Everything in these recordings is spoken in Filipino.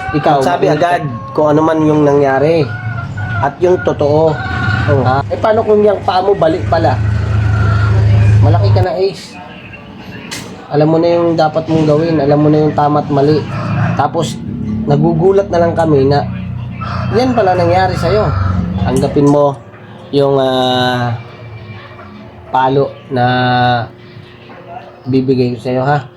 ikaw sabi agad kung ano man yung nangyari at yung totoo. Paano kung yung paa mo balik pala? Malaki ka na, Ace. Alam mo na yung dapat mong gawin, alam mo na yung tama at mali. Tapos nagugulat na lang kami na yan pala nangyari sa'yo. Tanggapin mo yung palo na bibigay ko sa'yo, ha?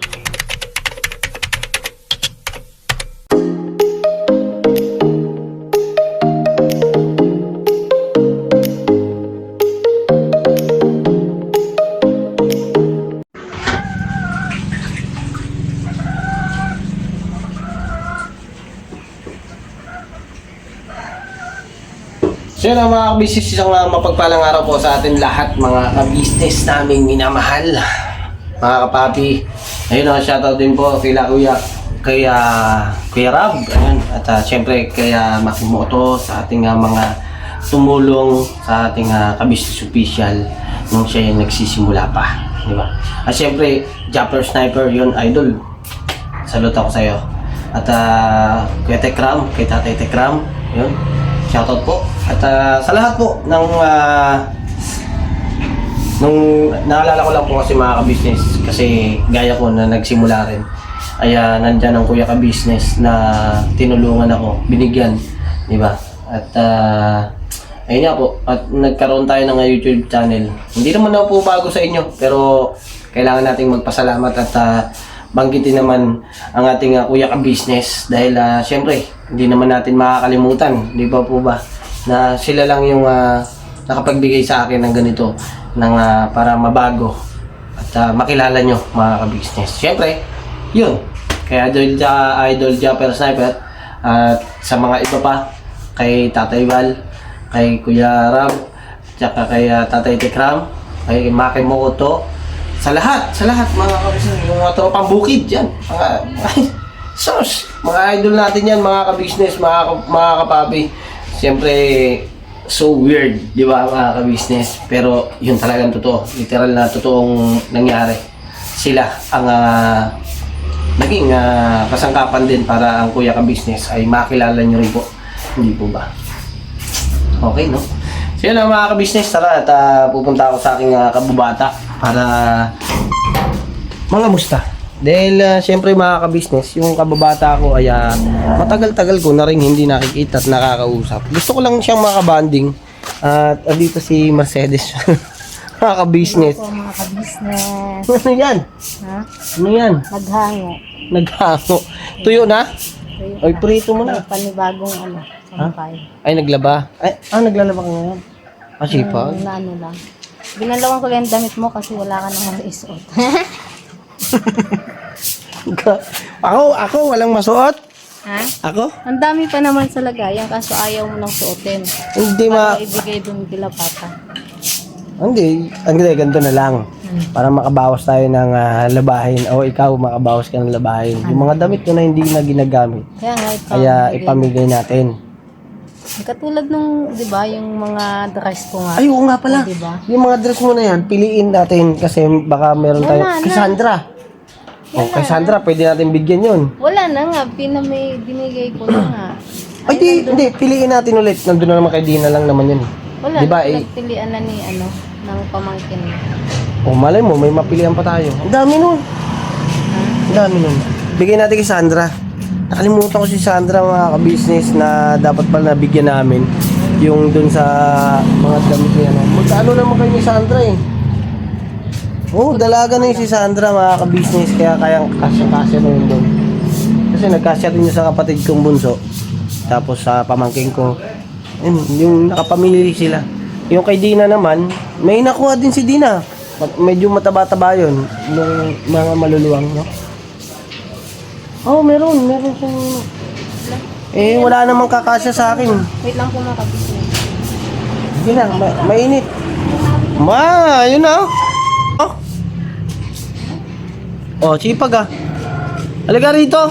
So yun ang mga kabisnes, isang mapagpalang araw po sa atin lahat mga kabisnes naming minamahal. Mga kapapi, ayun ang shoutout din po kay Kuya, Kuya Rab, ayun, at syempre kay Makimoto sa ating mga tumulong sa ating kabisnes official nung siya yung nagsisimula pa, di ba? At syempre, Japper Sniper, yun idol. Salute ako sa'yo. At Kuya Tekram, kay Tatay Tekram, yun. Shoutout po. At sa lahat po ng nung naalala ko lang po kasi mga ka-business, kasi gaya ko na nagsimula rin ay nandyan ang kuya ka-business na tinulungan ako, binigyan, di ba? At ayun nga po, at nagkaroon tayo ng YouTube channel. Hindi naman na po bago sa inyo, pero kailangan nating magpasalamat at banggitin naman ang ating kuya ka-business dahil syempre hindi naman natin makakalimutan, di ba po ba, na sila lang yung nakapagbigay sa akin ng ganito ng para mabago at makilala nyo mga ka-business. Syempre yun, kaya Idol Japper Sniper at sa mga iba pa, kay Tatay Val, kay Kuya Rab, tsaka kay Tatay Tekram, kay Makimoto, sa lahat mga kabisnes, mga tropang bukid yan, mga idol natin yan, mga kabisnes, mga kapapi. Siyempre, so weird, di ba mga kabisnes? Pero yun talagang totoo, literal na totoong nangyari. Sila ang naging kasangkapan din para ang kuya kabisnes ay makilala nyo rin po, hindi po ba? Okay, no? So yun mga kabisnes, tara at pupunta ako sa aking kabubata para mga musta. Dahil syempre mga kabisnes, yung kababata ko ay matagal-tagal ko na rin hindi nakikita at nakakausap. Gusto ko lang siyang makabanding. At dito si Mercedes. Mga kabisnes. Ako, mga kabisnes. Ano yan? Ha? Ano yan? Naghango. Naghango. Tuyo na? Tuyo Oy, prito mo na. May panibagong sampay. Ay, naglaba. Ay, naglalaba ka ngayon. Sipag. Na ano lang. Ginalawan ko lang yung damit mo kasi wala ka namang isuot. Ako, walang masuot. Ha? Ako? Ang dami pa naman sa lagayan kaso ayaw mo nang suotin. Hindi Para ibigay dun kila papa. Hindi, ganito na lang. Para makabawas tayo ng labahin o ikaw makabawas ka ng labahin. Yung mga damit ko na hindi na ginagamit. Kaya ipamigay natin. Katulad nung, di ba, yung mga dress ko nga. Ay, oo nga pala. Diba? Yung mga dress mo na yan, piliin natin kasi baka meron tayo. Kay Sandra. Kay Sandra, pwede natin bigyan yun. Wala na nga, binigay ko na nga. Ay, hindi, piliin natin ulit. Nandun na naman kay Dina lang naman yun. Wala, diba, nagpilian na ni ng pamangkin. Malay mo, may mapilian pa tayo. Ang dami nun. Ang dami nun. Bigay natin kay Sandra. Nakalimutan ko si Sandra mga ka-business na dapat pala nabigyan namin yung dun sa mga damit niya. Magkano naman kayo ni Sandra eh? Dalaga na yung si Sandra mga ka-business kaya kasya na yun dun. Kasi nagkasya rin yun sa kapatid kong bunso. Tapos sa pamangking ko. Yung nakapamili sila. Yung kay Dina naman, may nakuha din si Dina. Medyo mataba-taba yun. Yung mga maluluwang, no? Meron siyang... wala namang kakasya sa akin. Wait lang po mga kabisnes. Sige lang, mainit. Yun na. Sipag Halika rito.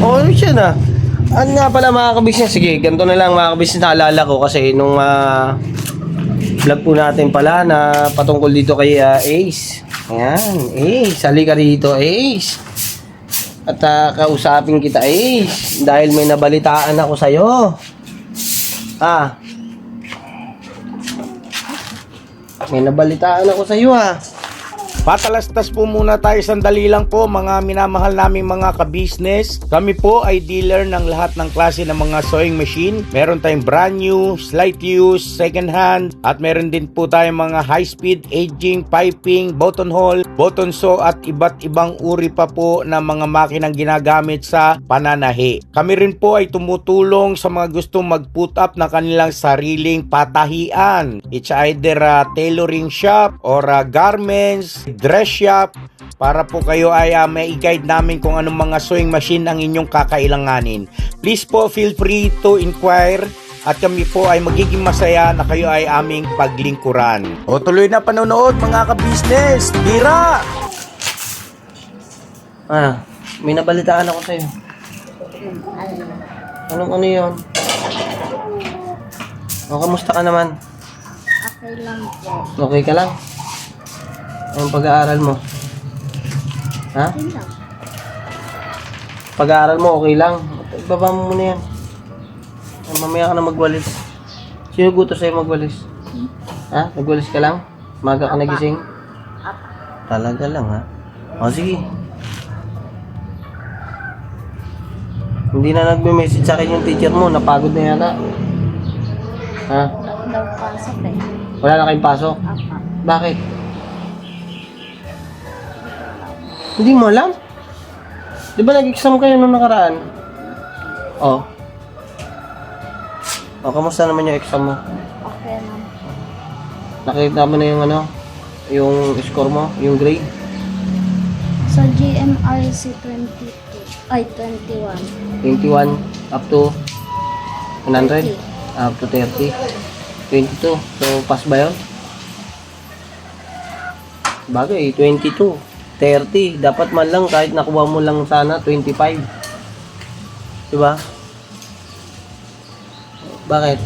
Yun siya na. Ano nga pala mga kabisnes? Sige, ganito na lang mga kabisnes, naalala ko kasi nung vlog po natin pala na patungkol dito kay Ace. Ayan, Ace. Halika rito, Ace. At kausapin kita dahil may nabalitaan ako sa'yo. May nabalitaan ako sa'yo Patalastas po muna tayo sandali lang po mga minamahal naming mga ka-business. Kami po ay dealer ng lahat ng klase ng mga sewing machine. Meron tayong brand new, slight use, second hand, at meron din po tayong mga high speed, aging, piping, button hole, button sew at iba't ibang uri pa po ng mga makinang ginagamit sa pananahi. Kami rin po ay tumutulong sa mga gustong mag-put up ng kanilang sariling patahian. It's either a tailoring shop or a garments, dress shop, para po kayo ay may i-guide namin kung anong mga sewing machine ang inyong kakailanganin. Please po feel free to inquire at kami po ay magiging masaya na kayo ay aming paglingkuran. O tuloy na panonood mga ka-business! Tira! May nabalitaan ako sa'yo. Ano yun? Kamusta ka naman? Okay lang po. Okay ka lang? Anong pag-aaral mo? Okay lang. Pag-aaral mo, okay lang. Ibaba mo muna yan. Mamaya ka na magwalis. Sino gusto sa'yo magwalis? Nagwalis ka lang? Maga ka nagising? Talaga lang, sige. Hindi na nagme-message sa akin yung teacher mo. Napagod na yata. Wala daw pasok Wala na kayong pasok? Bakit? Hindi mo alam? Di ba nag-exam kayo nung nakaraan? Kamusta naman yung exam mo? Okay lang. Nakita mo na yung yung score mo, yung grade? Sa GMRC 21. 21 up to 100? 30. Up to 30? 22. So, pass ba yun? Bagay, 22. 30. Dapat man lang kahit nakuha mo lang sana 25. Diba? Bakit?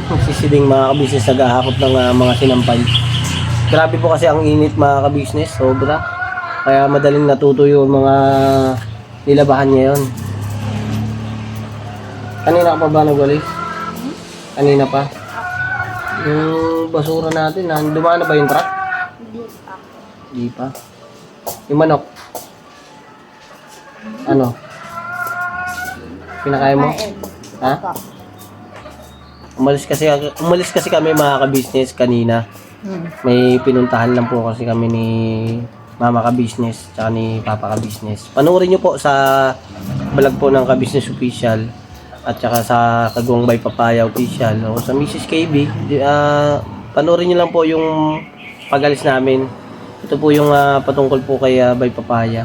Magsisiding mga kabisnes naghahakot ng mga sinampay. Grabe po kasi ang init mga kabisnes. Sobra. Kaya madaling natuto yung mga nilabahan niya yun. Kanina ka pa ba nagwalis? Kanina pa? Yung basura natin, dumaan na ba yung truck? Hindi pa. Yung manok? Ano? Pinakain mo? Umalis kasi kami mga ka-business kanina. May pinuntahan lang po kasi kami ni Mama ka-business tsaka ni Papa ka-business. Panoorin nyo po sa vlog po ng ka-business official at tsaka sa Kagawang by Papaya official o sa Mrs. KB. Panoorin nyo lang po yung pag-alis namin. Ito po yung patungkol po kay by Papaya.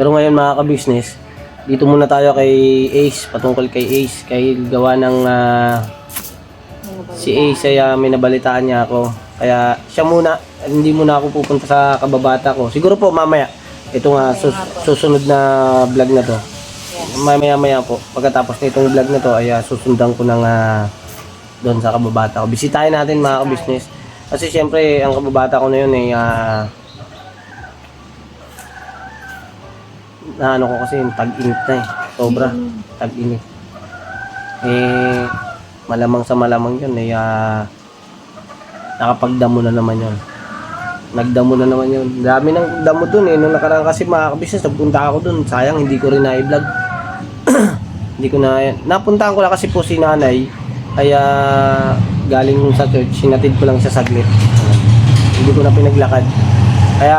Pero ngayon mga ka-business, dito muna tayo kay Ace, patungkol kay Ace. Kay gawa ng si Ace ay may nabalitaan niya ako. Kaya siya muna, hindi muna ako pupunta sa kababata ko. Siguro po mamaya, ito nga susunod na vlog na to. Mamaya po, pagkatapos na itong vlog na to ay susundan ko ng doon sa kababata ko. Bisitahin natin mga ka-business. Kasi syempre, ang kababata ko na yun ay ano ko kasi tag-init na sobra tag-init malamang sa malamang yun nakapagdamo na naman yun, nagdamo na naman yun, dami ng damo dun nung nakaraan kasi mga kabisnes, nagpunta ako dun, sayang hindi ko rin na-vlog. Hindi ko napuntahan ko lang kasi po si nanay kaya galing sa church, sinatid ko lang siya saglit, hindi ko na pinaglakad kaya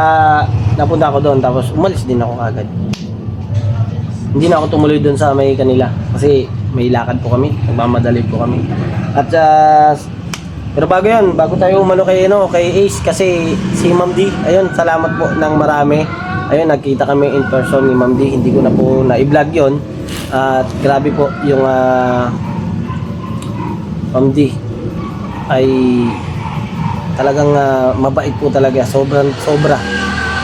napunta ako doon tapos umalis din ako agad. Hindi na ako tumuloy doon sa may kanila kasi may lakad po kami, nagmamadali po kami. At pero bago tayo umano kay Ace kasi si Ma'am D, ayun, salamat po ng marami. Ayun, nagkita kami in person ni Ma'am D, hindi ko na po na-i-vlog 'yon. At grabe po yung Ma'am D ay talagang mabait po talaga, sobra.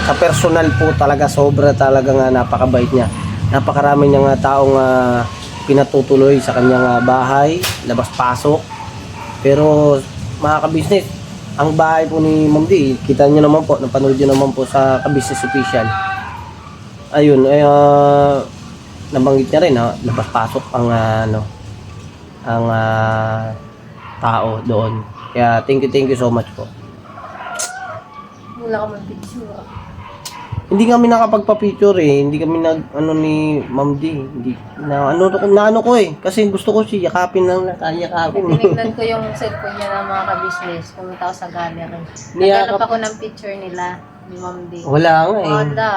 Sa personal po talaga, sobra talagang napakabait niya. Napakarami niyang taong pinatutuloy sa kanyang bahay, labas-pasok. Pero mga ka-business, ang bahay po ni Ma'am D, kita niyo naman po, napanood niyo naman po sa ka-business official. ayun, nabanggit niya rin, labas-pasok ang ang tao doon. Kaya thank you so much po. Wala ka man picture. Hindi kami nakapagpa-picture hindi kami ni Ma'am D. Hindi na ko kasi gusto ko siya yakapin lang yakapin. Tinignan ko yung cellphone niya ng mga ka-business, pumunta ako sa gallery. Niyakap- Naghanap ako ng picture nila ni Ma'am D. Wala nga Wala.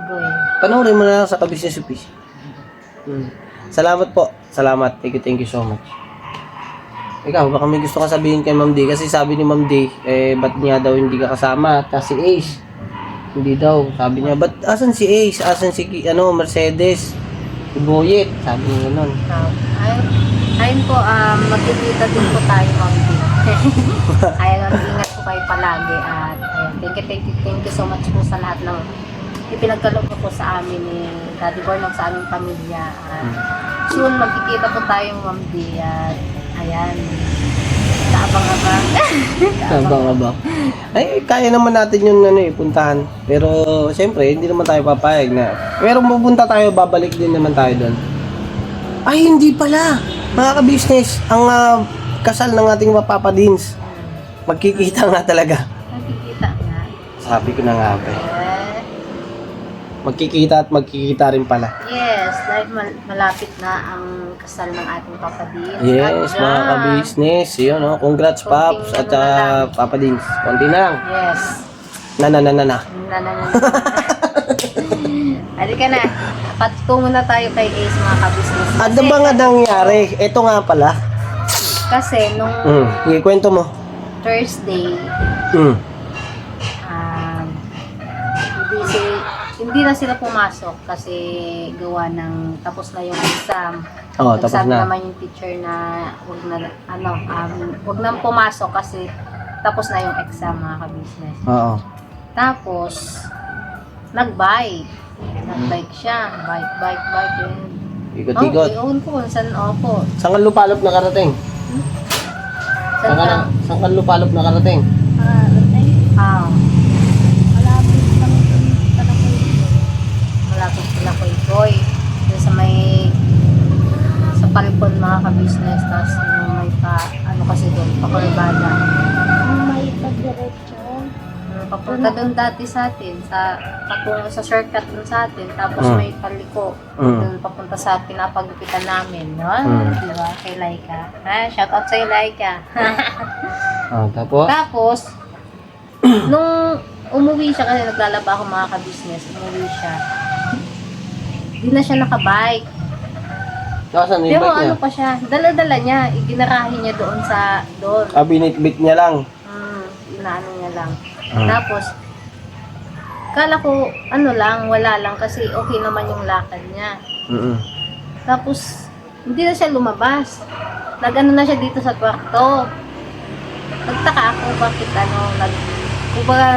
Boy. Panoorin mo na lang sa ka-business office. Salamat po. Salamat. Thank you so much. Ikaw, baka may gusto ka sabihin kay Ma'am D kasi sabi ni Ma'am D, ba't niya daw hindi ka kasama? Kasi Ace. Hindi daw. Sabi niya, ba't asan si Ace? Asan si Mercedes? Si Boyet. Sabi niya nun. Ayun po, magkikita din po tayo, Ma'am D. Ayun, ingat po kayo palagi. At ayun, thank you so much po sa lahat ng ipinagkaloob po sa amin ni Daddy Bornok, sa aming pamilya. At soon, magkikita po tayo, Ma'am D. At ayan, kaabang-abang. Abang-abang. Ay, kaya naman natin yun puntahan. Pero, siyempre, hindi naman tayo papayag na. Pero pupunta tayo, babalik din naman tayo doon. Ay, hindi pala. Mga ka-business, ang kasal ng ating mapapadins. Magkikita nga talaga. Magkikita nga. Sabi ko na nga ba. Eh, Magkikita at magkikita rin pala. yes, dahil malapit na ang kasal ng ating papadin. Yes, mga ka-business. Yun, congrats, Paps. At papadins. Konti na lang. Yes. Na. Na. Halika na. Patungo na tayo kay Ace, mga ka-business. Ano ba nga nangyari? Ito nga pala. Kasi nung Ikwento mo. Thursday, Mm. hindi na sila pumasok kasi gawa ng tapos na yung exam. Oo, tapos Nagsabi na. naman yung teacher na wag na pumasok kasi tapos na yung exam, mga ka-business. Oo. Tapos nagbike siya, bike yun. Ikot-ikot. Iyon ko kung saan ako. Saan ka lupalop nakarating? Saan ka? Saan ka lupalop nakarating? Malapit sila ko Ikoy. Doon sa palpon, mga ka-business. Tapos may kasi doon, pakurbada. May pagdiretso. Papunta doon dati sa atin, patungo sa shortcut doon sa atin. Tapos may paliko. Doon papunta sa pinapagupitan namin. No? Di ba? Kay Laika. Shout out sa'yo, Laika. Tapos? Nung umuwi siya, kasi naglalaba ako, mga ka-business, umuwi siya. Di na siya nakabike. Saan yung Pero bike niya? ano pa siya, dala-dala niya, iginarahin niya doon. Binit-bit niya lang. Inaano niya lang. Tapos, kala ko, wala lang, kasi okay naman yung lakad niya. Tapos, hindi na siya lumabas. Nag-ano na siya dito sa kwarto. Nagtaka ako, bakit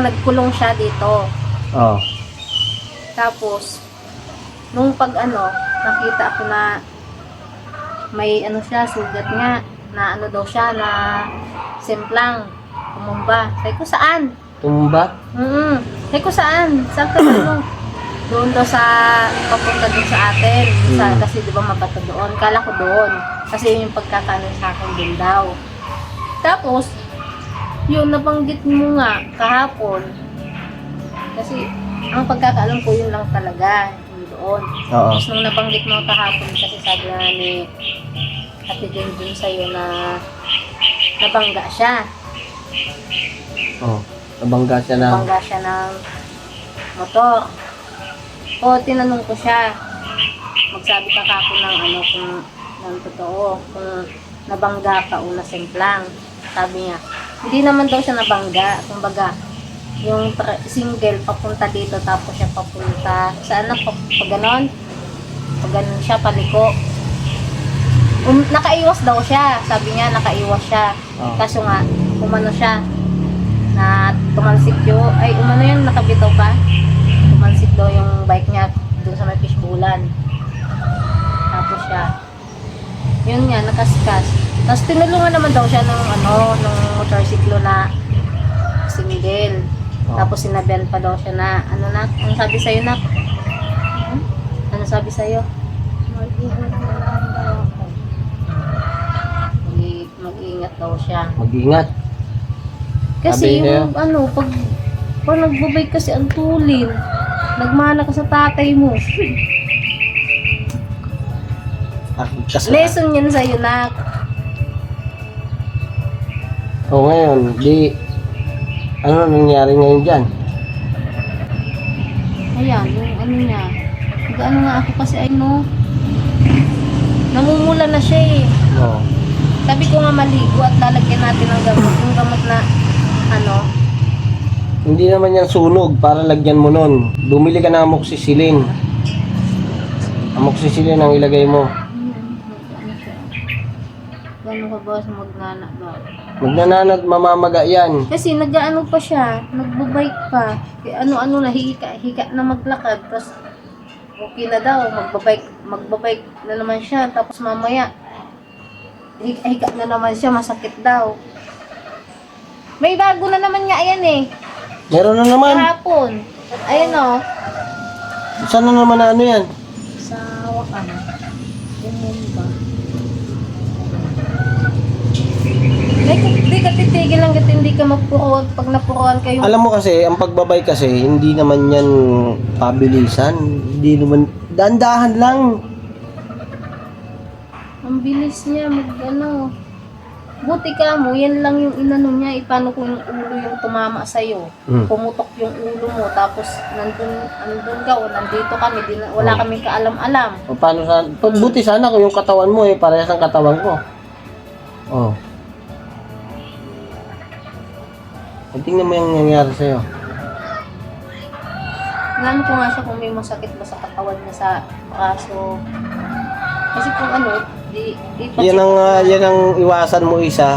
nagkulong siya dito. Oo. Tapos, nung nakita ako na may sugat nga, na daw siya, na simplang, tumumba. Sabi ko, saan? Tumumba? Sabi ko, saan? Saan ka Doon daw papunta doon sa atin. Kasi di ba mabato doon. Kala ko doon. Kasi yun yung pagkakaano sa akin din daw. Tapos, yun, nabanggit mo nga kahapon. Kasi, ang pagkakaalam ko yun lang talaga. Yung doon. Oo. Tapos nung nabanggit mo kahapon, kasi sabi nga ni Ate Jen dun sa'yo na nabangga siya. Oo. Nabangga siya na. Nabangga siya ng motor. O, tinanong ko siya. Magsabi ka kahapon ng kung ng totoo. Kung nabangga ka o nasimplang. Sabi niya, hindi naman daw siya nabangga. Kumbaga, yung single papunta dito tapos siya papunta saan na pag ganon siya paliko. Nakaiwas daw siya, sabi niya nakaiwas siya. Kaso nga umano siya na tumalsik yung nakabitaw pa, tumalsik daw yung bike niya dun sa may fishbowlan. Tapos siya yun nga nakaskas. Tapos tinulungan naman daw siya ng ng motorsiklo na single. Tapos sinabihan pa daw siya na, ang sabi sa'yo na, Ano sabi sa'yo? Mag-ingat na lang daw ako. Mag-iingat daw siya. Mag-ingat. Kasi Sabi yung pag nagbabay kasi ang tulin, nagmana ka sa tatay mo. Kasi, Lesson yan sa'yo, nak. ngayon, ano nangyari ngayon dyan? Ayan, yung niya. Nag-ano nga ako kasi namumula na siya eh. Oo. Sabi ko nga maligo at lalagyan natin ng gamot. Yung gamot na, Hindi naman yan sunog para lagyan mo nun. Bumili ka ng amoxicillin. Amoxicillin ang ilagay mo. Gano'n ka ba sa magnana ba? Magnananat, mamamaga yan. Kasi nag-ano pa siya, nagbabike pa. Kaya ano na, hika na maglakad. Tapos, okay na daw, magbabike na naman siya. Tapos mamaya, hika na naman siya, masakit daw. May bago na naman nga, ayan eh. Meron na naman. Kahapon. Ayan o. Saan na naman na ano yan? Sa Wakan. Ganyan ba? Hindi ka titigil hanggat hindi ka magpuruan. Pag napuruan kayo. Alam mo kasi, ang pagbabay kasi, hindi naman yan pabilisan. Hindi naman, dahan-dahan lang. Ang bilis niya, Buti ka mo, yan lang yung inano niya. Paano kung yung ulo yung tumama sa'yo? Pumutok yung ulo mo, tapos nandun ka o nandito kami, wala kaming kaalam-alam. O paano buti sana kung yung katawan mo parehas ang katawan ko. Oh. Tingnan mo yung nangyari sa'yo. Nano ko nga siya kung may masakit ba sa katawan niya sa braso. Kasi kung Yan ang iwasan mo isa.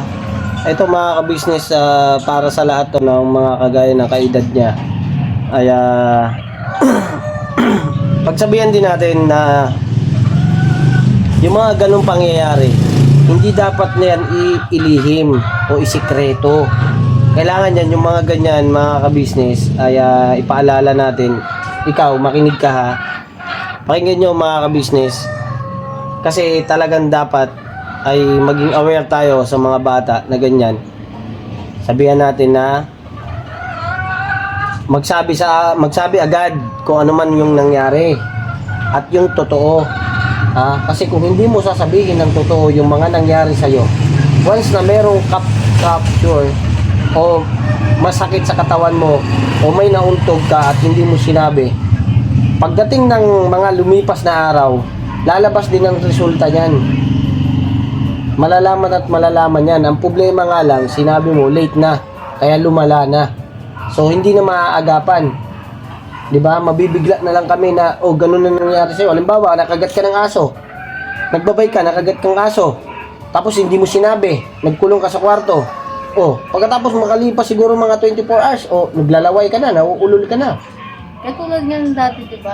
Ito mga ka-business, para sa lahat to ng mga kagaya ng kaedad niya. Ay pagsabihan din natin na yung mga ganong pangyayari, hindi dapat na yan ilihim o isikreto. Kailangan yan, yung mga ganyan, mga ka-business, ay ipaalala natin. Ikaw, makinig ka ha. Pakinggan nyo mga ka-business. Kasi talagang dapat ay maging aware tayo sa mga bata na ganyan. Sabihan natin na magsabi agad kung ano man yung nangyari at yung totoo. Kasi kung hindi mo sasabihin ng totoo yung mga nangyari sa'yo, once na merong capture o masakit sa katawan mo o may nauntog ka at hindi mo sinabi, pagdating ng mga lumipas na araw, lalabas din ang resulta niyan. Malalaman at malalaman yan. Ang problema nga lang, sinabi mo, late na. Kaya lumala na. So, hindi na maaagapan. Diba? Mabibigla na lang kami na, ganun na nangyari sa'yo. Halimbawa, nakagat ka ng aso. Nagbabay ka, nakagat kang aso. Tapos, hindi mo sinabi. Nagkulong ka sa kwarto. Pagkatapos makalipas siguro mga 24 hours, naglalaway ka na, nauulol ka na. Katulad nga dati, diba?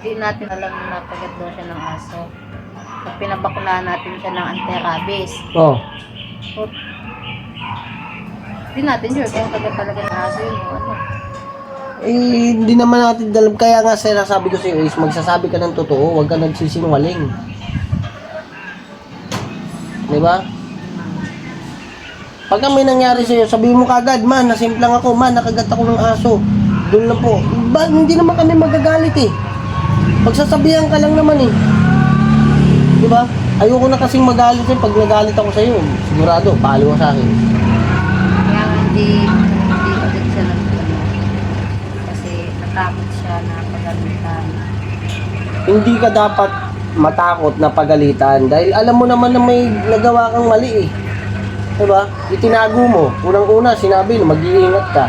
Di natin alam na nakagat daw siya ng aso. Pag pinabakulaan natin siya ng anti-rabies. Di natin sure kung kagat talaga ng aso yun o ano. Hindi naman natin alam. Kaya nga sinasabi ko sa iyo is magsasabi ka ng totoo, huwag ka nagsisinungaling. Diba? Pagka may nangyari sa iyo, sabihin mo kagad, man, nasimplang ako, man, nakagat ako ng aso. Doon lang po. Hindi naman kami magagalit eh. Pagsasabihan ka lang naman eh. Diba? Ayoko na kasing magalit eh. Pag nagalit ako sa iyo, sigurado, palo ka sa akin. Kaya hindi agad siya kasi natakot siya na pagalitan. Hindi ka dapat matakot na pagalitan dahil alam mo naman na may nagawa kang mali eh. Diba? Itinago mo. Unang-una, sinabi na mag-iingat ka.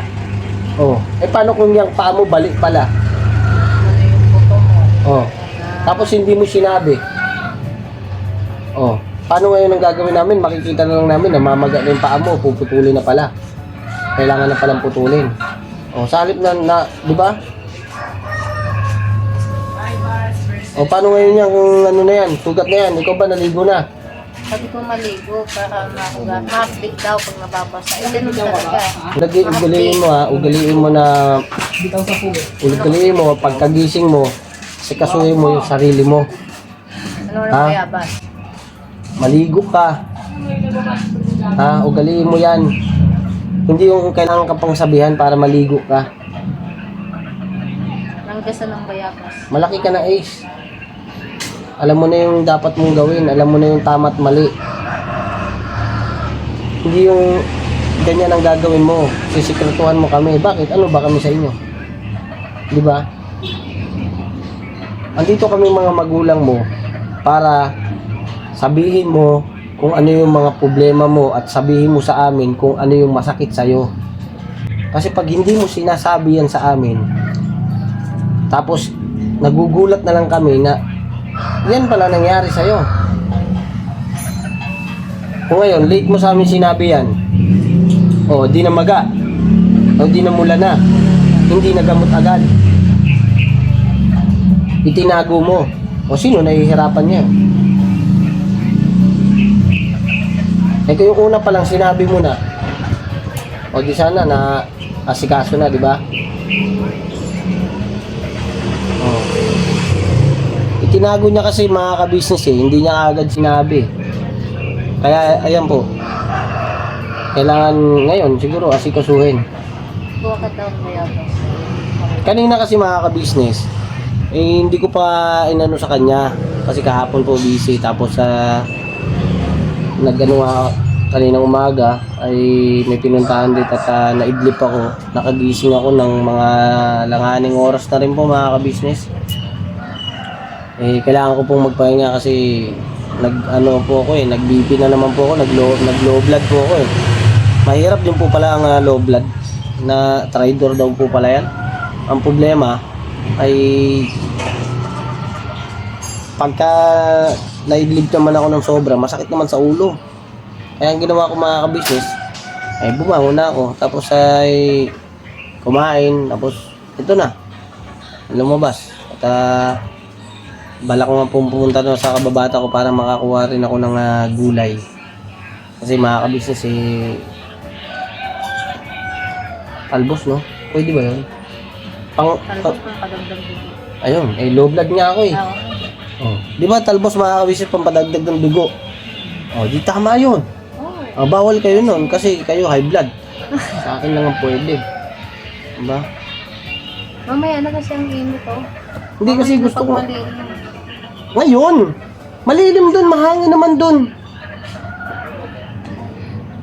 Paano kung yung paa mo balik pala? Ano yung buto mo? Tapos hindi mo sinabi. Paano ngayon ang gagawin namin? Makikita na lang namin na mamaga na yung paa mo, puputulin na pala. Kailangan na palang putulin. Sa halip na, di ba? Paano ngayon yan kung ano na yan? Sugat na yan. Ikaw ba naligo na? Sabi ko maligo para ma-update daw pag nababasa. Ganun talaga. Ugaliin mo ha. Ugaliin mo na. Ugaliin mo pagkagising mo. Sikasuhin mo yung sarili mo. Ano na Ha? bayabas? Maligo ka. Ha? Ugaliin mo yan. Hindi yung kailangan ka pang sabihan para maligo ka. Nanggasan ng bayabas. Malaki ka na, Ace. Alam mo na yung dapat mong gawin. Alam mo na yung tama at mali. Hindi yung ganyan ang gagawin mo. Sisikretuhan mo kami. Bakit? Ano ba kami sa inyo? Di ba? Andito kami mga magulang mo para sabihin mo kung ano yung mga problema mo at sabihin mo sa amin kung ano yung masakit sa'yo. Kasi pag hindi mo sinasabi yan sa amin, tapos nagugulat na lang kami na yan pala nangyari sa'yo. Kung ngayon, late mo sa amin sinabi yan, o di na maga, o di na mula na, hindi nagamot agad, itinago mo, o sino nahihirapan niya? Eh kung yung una pa lang sinabi mo na, o di sana na asikaso na, di ba? Oh. Itinago niya kasi mga ka-business eh, hindi niya agad sinabi. Kaya ayan po, kailangan ngayon siguro asikasuhin. Buwa ka daw ng bayabas. Kanina kasi mga ka-business, eh hindi ko pa inano sa kanya kasi kahapon po busy, tapos nagano nga kaninang umaga ay may pinuntahan dito at naidlip ako, nakagising ako ng mga langaning oras na rin po mga ka-business. Eh kailangan ko pong magpahinga kasi nag-ano po ako eh, nag-BP na naman po ako, nag-low blood po ako eh. Mahirap din po pala ang low blood, na tridor daw po pala yan. Ang problema ay pagka naidlip naman ako ng sobra, masakit naman sa ulo. Kaya ang ginawa ko mga ka-business, ay bumangon na ako, tapos ay kumain, tapos ito na, lumabas. At balak ko nga pumunta doon sa kababata ko para makakuha rin ako ng gulay. Kasi mga ka-business eh, talbos no? Pwede ba yun? Talbos ng padagdag dugo. Ayun, eh low blood nga ako eh. Oo. Oh. Di ba talbos mga ka-business pampadagdag ng dugo? Oh, di tama yun. Oh. Bawal kayo nun kasi kayo high blood. Sa akin lang ang pwede. Diba? Mamaya na kasi ang init oh. Hindi kasi gusto ko. Malilim. Ngayon! Malilim dun, mahangin naman dun.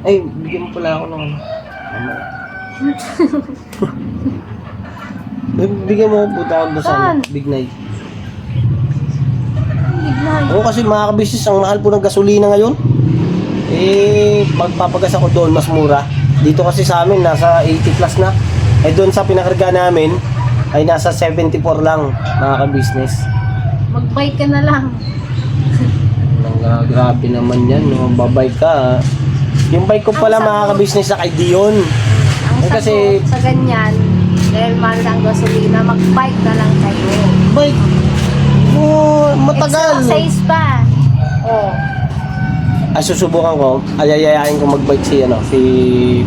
Ay, bigyan mo pala ako ng ano. Bigyan mo ako puta ako doon sa Saan? Big Night. Bigla. Oo kasi mga kabisnes, ang mahal po ng gasolina ngayon. Eh, magpapagas ako doon, mas mura. Dito kasi sa amin, nasa 80 plus na. Eh doon sa pinakarga namin, ay nasa 74 lang, mga kabisnes. Mag-bike ka na lang. Grabe naman yan, no? Babay ka. Yung bike ko pala mga kabisnes na kay Dion. Ang Eh, sagot kasi- sa ganyan, dahil mahal ang gasolina, mag-bike na lang kayo. Bike? Oh, matagal. Exercise pa. Oh. Ay, susubukan ko. Ayayayain ko mag-bike si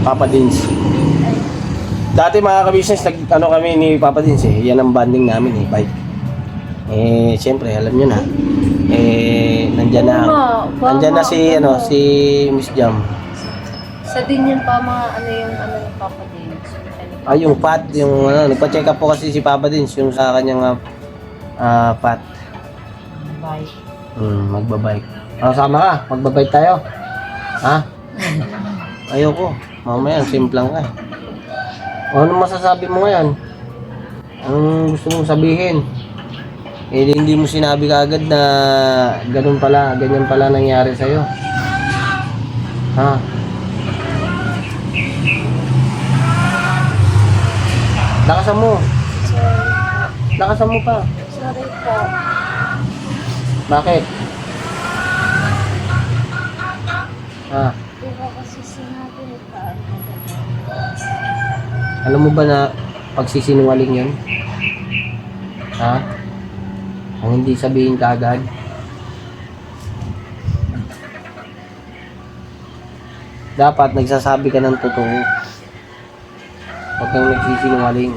Papa Dins. Dati mga kabisnes, kami ni Papa Dins eh. Yan ang banding namin eh, bike. Eh, siyempre, alam nyo na. Eh, nandyan na. Nandyan na si Miss Jam. Sa din yun pa mga yung ng Papa din. Ay, yung pat, nagpa-check up po kasi si Papa Dins, yung sa kanyang pat. Bike. Magbabike. Sama ka, magbabike tayo. Ha? Ayoko. Mamaya, simplang ka. Ano masasabi mo ngayon? Anong gusto mong sabihin? Eh, hindi mo sinabi kaagad na ganyan pala nangyari sa'yo. Ha? Lakasan mo. Lakasan mo pa. Sorry po. Bakit? Ha? Di ba kasi sinabi ni pa? Alam mo ba na pagsisinungaling yun? Ha? Ang hindi sabihin kaagad. Dapat nagsasabi ka ng totoo. Huwag kang nagsisinungaling.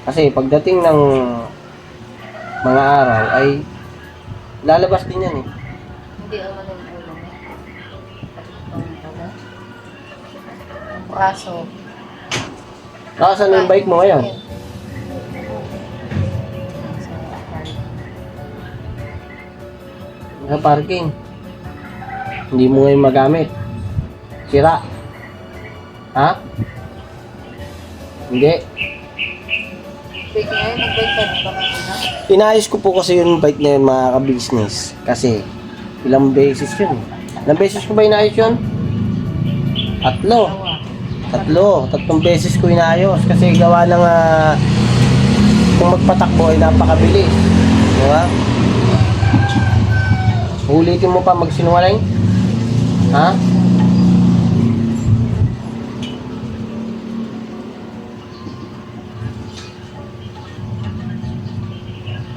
Kasi pagdating ng mga araw ay lalabas din yan eh. Hindi ako ng ulo mo. Ang aso. Nakasan yung bike mo ngayon? Sa parking. Hindi mo ngayon magamit. Sira. Ha? Hindi. Bike na yun, nag-bike ka ba kanina? Inayos ko po kasi yung bike na yun mga ka-business. Kasi ilang beses yun. Ilang beses ko ba inayos yun? Tatlong beses ko inayos. Kasi gawa ng kung magpatakbo ay napakabilis. Diba? Ulitin mo pa magsinungaling? Ha?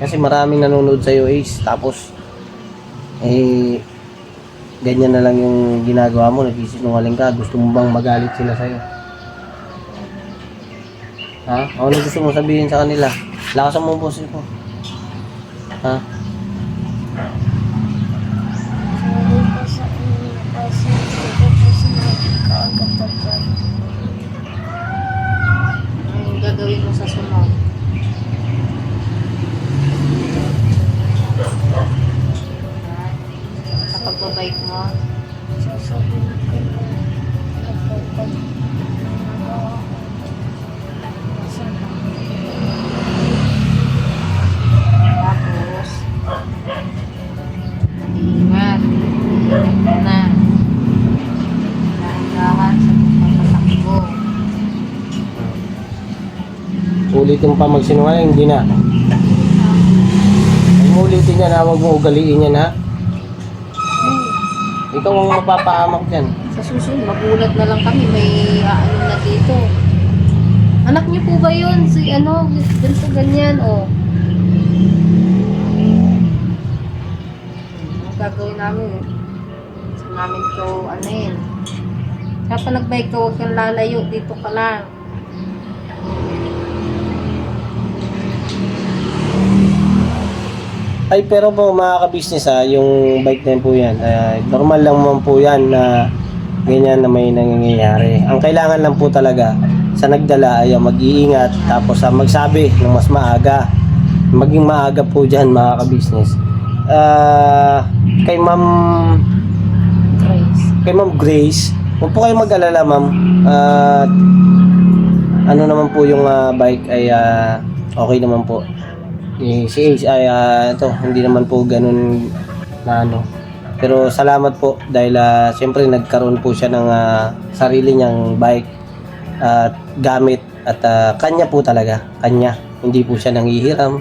Kasi maraming nanonood sa'yo, Ace. Tapos, ganyan na lang yung ginagawa mo. Nagsisinungaling ka. Gusto mo bang magalit sila sa'yo? Ha? Ano gusto mo sabihin sa kanila? Lakasan mo ang boses mo. Ha? Sorry po sa inyo kasi hindi ko po sinabi kaagad-agad. Anong gagawin mo sa sunod? Sa pagbabike mo? Sasabihin ko na agad-agad. Tapos, ingat. Ingat ka na. Dahan-dahan sa pagpapatakbo. Ulitin mo pa magsinungaling, hindi na. Kung ulitin yan, huwag mo ugaliin yan, ha? Ikaw ang mapapaamak dyan. Sa susunod, magulat na lang kami. May ano na dito. Anak niyo po ba yun? Si ano, ganito ganyan, oh. Ang gagawin namin, sa namin to, ano yun. Kaya pa nagbike ka, huwag kang lalayo. Dito ka lang. Ay, pero po mga ka-business yung bike na yun po yan. Normal lang naman po yan na ganyan na may nangyayari. Ang kailangan lang po talaga sa nagdala ay mag-iingat tapos magsabi ng mas maaga. Maging maaga po dyan mga ka-business. Kay Ma'am Grace, huwag po kayo mag-alala ma'am. Ano naman po yung bike ay okay naman po. Si Ace ay ito, hindi naman po ganun na ano. Pero salamat po dahil siyempre nagkaroon po siya ng sarili niyang bike at gamit at kanya po talaga, kanya. Hindi po siya nanghihiram.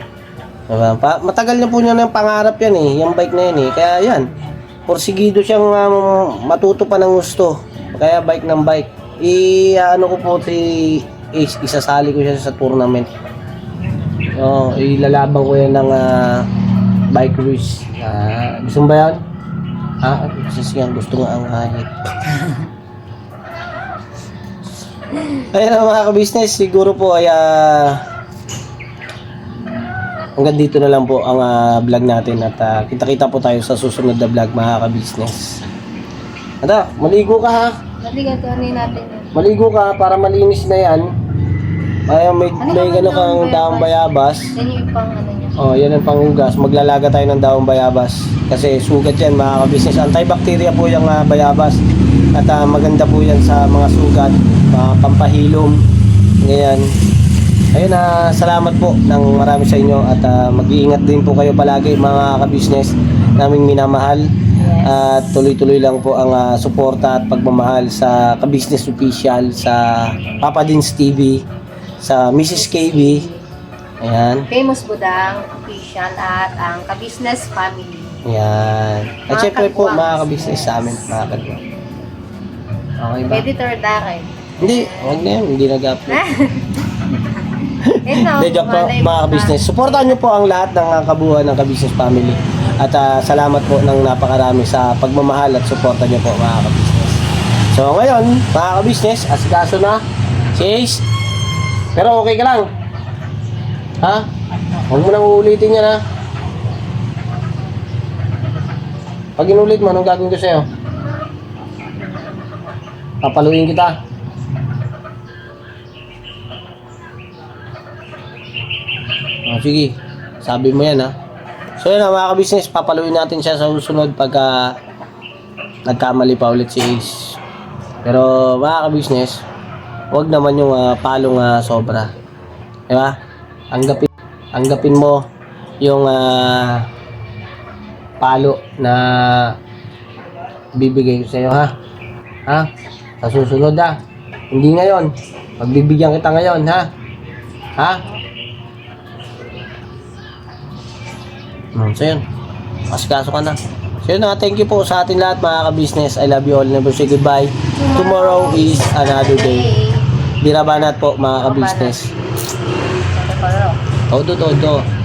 Matagal na po niya ng pangarap yan eh, yung bike na yan eh. Kaya yan, porsigido siyang matuto pa ng gusto. Kaya bike ng bike. Ano ko po si Ace, isasali ko siya sa tournament. Ilalaban ko yan ng bike race. Gusto mo ba yan? Kasi yan, gusto nga ang ahit. Ayun mga ka-business, siguro po ay hanggang dito na lang po ang vlog natin at kita-kita po tayo sa susunod na vlog mga ka-business. Ata, maligo ka ha? Naligan ko natin yun. Maligo ka para malinis na yan. May gano'n kang daong bayabas. Yan yung pang ano niya. Yan ang panghugas. Maglalaga tayo ng daong bayabas. Kasi sugat yan mga ka-business. Antibacteria po yung bayabas. At maganda po yan sa mga sugat, mga pampahilom. Ganyan. Ayun, salamat po ng marami sa inyo. At mag-iingat din po kayo palagi mga ka-business naming minamahal. At tuloy-tuloy lang po ang suporta at pagmamahal sa ka-business official, sa Papa Dins TV, sa Mrs. KB. Ayan. Famous Budang Official at ang Ka-Business Family. Ayan. At Mga syempre po kagwang. mga ka-business sa amin, mga kagwang. Okay ba? Editor Darren. Hindi, wag na yan. Hindi nag-upload. Ito, Hindi, joke po mga ka-business. Supportahan nyo po ang lahat ng kabuuan ng ka-business family. At salamat po ng napakarami sa pagmamahal at suporta nyo po mga ka-business. So ngayon, mga ka-business, asikaso na si Ace. Pero okay ka lang. Ha? Huwag mo nang uulitin yan, ha? Pag inulit mo, anong gagawin ko sa'yo? Papaluin kita. Sige. Sabi mo yan, ha? So yun, mga ka-business, papaluin natin siya sa susunod pagka nagkamali pa ulit si Ace. Pero mga ka-business, huwag naman yung palong sobra. Diba? Anggapin mo yung palo na bibigay ko sa'yo, ha? Ha? Sa susunod, ha? Hindi ngayon. Pagbibigyan kita ngayon, ha? Ha? So yun. Pasikaso ka na. So yun na. Thank you po sa atin lahat, mga ka-business. I love you all. Never say goodbye. Tomorrow is another day. Birabanat po, mga ka-business. Ito pa rin. Todo.